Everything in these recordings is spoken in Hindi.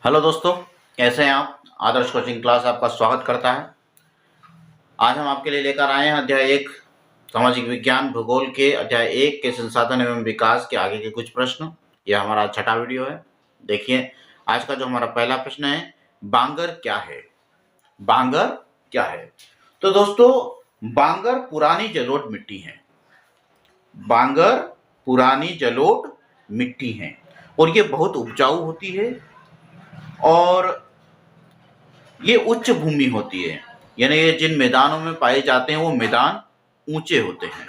हेलो दोस्तों, कैसे हैं आप। आदर्श कोचिंग क्लास आपका स्वागत करता है। आज हम आपके लिए लेकर आए हैं अध्याय 1 सामाजिक विज्ञान भूगोल के अध्याय 1 के संसाधन एवं विकास के आगे के कुछ प्रश्न। यह हमारा छठा वीडियो है। देखिए, आज का जो हमारा पहला प्रश्न है, बांगर क्या है। बांगर क्या है? तो दोस्तों, बांगर पुरानी जलोढ़ मिट्टी है। बांगर पुरानी जलोढ़ मिट्टी है और ये बहुत उपजाऊ होती है और ये उच्च भूमि होती है, यानी ये जिन मैदानों में पाए जाते हैं वो मैदान ऊंचे होते हैं।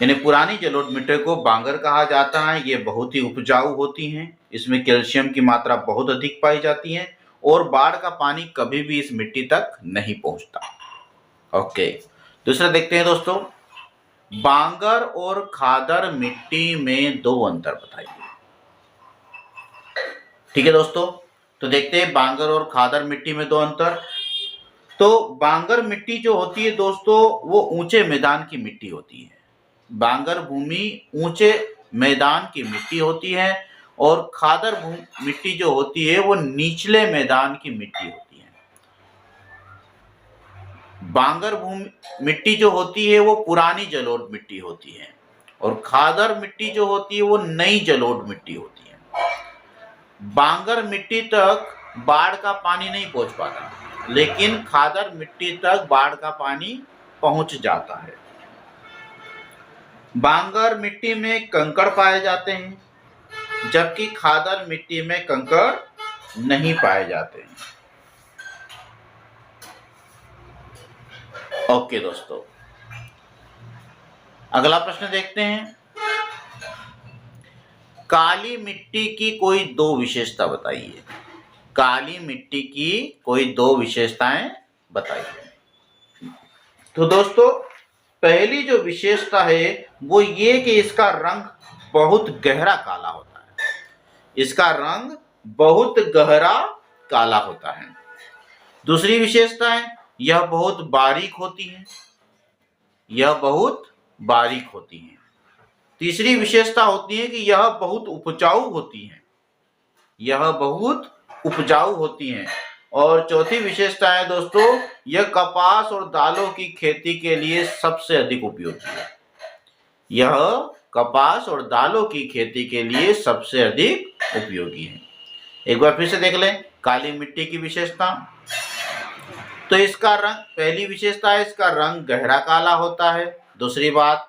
यानी पुरानी जलोढ़ मिट्टी को बांगर कहा जाता है। ये बहुत ही उपजाऊ होती हैं, इसमें कैल्शियम की मात्रा बहुत अधिक पाई जाती है और बाढ़ का पानी कभी भी इस मिट्टी तक नहीं पहुंचता। ओके, दूसरा देखते हैं दोस्तों, बांगर और खादर मिट्टी में दो अंतर बताइए। ठीक है दोस्तों, तो देखते हैं बांगर और खादर मिट्टी में दो अंतर। तो बांगर मिट्टी जो होती है दोस्तों, वो ऊंचे मैदान की मिट्टी होती है। बांगर भूमि ऊंचे मैदान की मिट्टी होती है और खादर मिट्टी जो होती है वो निचले मैदान की मिट्टी होती है। बांगर भूमि मिट्टी जो होती है वो पुरानी जलोढ़ मिट्टी होती है और खादर मिट्टी जो होती है वो नई जलोढ़ मिट्टी होती है। बांगर मिट्टी तक बाढ़ का पानी नहीं पहुंच पाता, लेकिन खादर मिट्टी तक बाढ़ का पानी पहुंच जाता है। बांगर मिट्टी में कंकड़ पाए जाते हैं, जबकि खादर मिट्टी में कंकड़ नहीं पाए जाते हैं। ओके दोस्तों, अगला प्रश्न देखते हैं, काली मिट्टी की कोई दो विशेषता बताइए। काली मिट्टी की कोई दो विशेषताएं बताइए। तो दोस्तों, पहली जो विशेषता है वो ये कि इसका रंग बहुत गहरा काला होता है। इसका रंग बहुत गहरा काला होता है। दूसरी विशेषता है, यह बहुत बारीक होती है। यह बहुत बारीक होती है। तीसरी विशेषता होती है कि यह बहुत उपजाऊ होती है। यह बहुत उपजाऊ होती हैं। और चौथी विशेषता है दोस्तों, यह कपास और दालों की खेती के लिए सबसे अधिक उपयोगी है। यह कपास और दालों की खेती के लिए सबसे अधिक उपयोगी है। एक बार फिर से देख लें काली मिट्टी की विशेषता। तो इसका रंग, पहली विशेषता है इसका रंग गहरा काला होता है। दूसरी बात,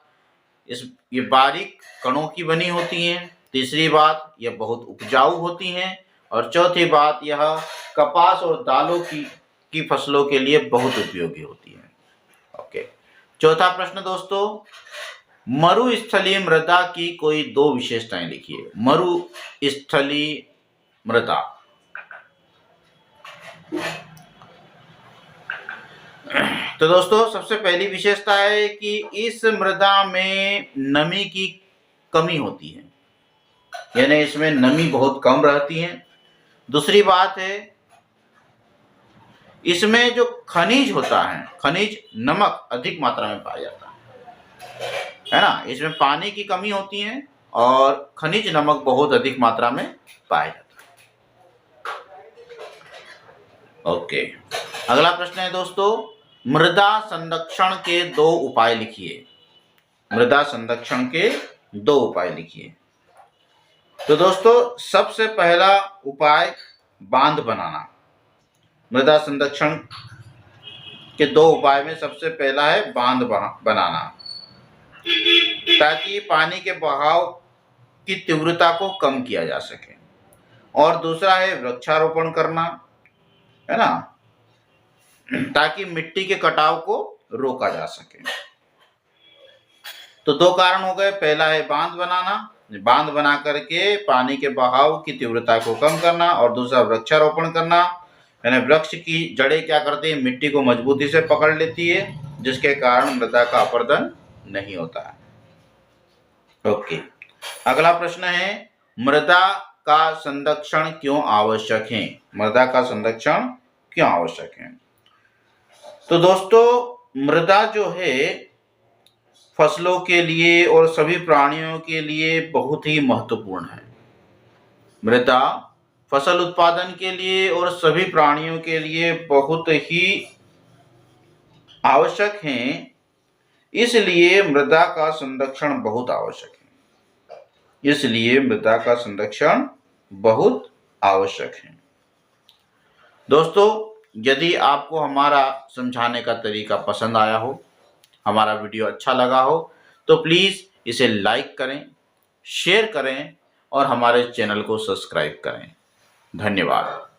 ये बारीक कणों की बनी होती हैं। तीसरी बात, यह बहुत उपजाऊ होती हैं। और चौथी बात, यह कपास और दालों की फसलों के लिए बहुत उपयोगी होती है। ओके, चौथा प्रश्न दोस्तों, मरुस्थलीय मृदा की कोई दो विशेषताएं लिखिए। मरुस्थलीय मृदा। तो दोस्तों, सबसे पहली विशेषता है कि इस मृदा में नमी की कमी होती है, यानी इसमें नमी बहुत कम रहती है। दूसरी बात है, इसमें जो खनिज होता है, खनिज नमक अधिक मात्रा में पाया जाता है ना। इसमें पानी की कमी होती है और खनिज नमक बहुत अधिक मात्रा में पाया जाता है। ओके, अगला प्रश्न है दोस्तों, मृदा संरक्षण के दो उपाय लिखिए। मृदा संरक्षण के दो उपाय लिखिए। तो दोस्तों, सबसे पहला उपाय बांध बनाना। मृदा संरक्षण के दो उपाय में सबसे पहला है बांध बनाना, ताकि पानी के बहाव की तीव्रता को कम किया जा सके। और दूसरा है वृक्षारोपण करना, है ना, ताकि मिट्टी के कटाव को रोका जा सके। तो दो कारण हो गए, पहला है बांध बनाना, बांध बना करके पानी के बहाव की तीव्रता को कम करना, और दूसरा वृक्षारोपण करना, यानी वृक्ष की जड़ें क्या करती है, मिट्टी को मजबूती से पकड़ लेती है, जिसके कारण मृदा का अपरदन नहीं होता है। ओके, अगला प्रश्न है, मृदा का संरक्षण क्यों आवश्यक है। मृदा का संरक्षण क्यों आवश्यक है? तो दोस्तों, मृदा जो है फसलों के लिए और सभी प्राणियों के लिए बहुत ही महत्वपूर्ण है। मृदा फसल उत्पादन के लिए और सभी प्राणियों के लिए बहुत ही आवश्यक हैं। इसलिए मृदा का संरक्षण बहुत आवश्यक है। इसलिए मृदा का संरक्षण बहुत आवश्यक है। दोस्तों, यदि आपको हमारा समझाने का तरीका पसंद आया हो, हमारा वीडियो अच्छा लगा हो, तो प्लीज़ इसे लाइक करें, शेयर करें और हमारे चैनल को सब्सक्राइब करें। धन्यवाद।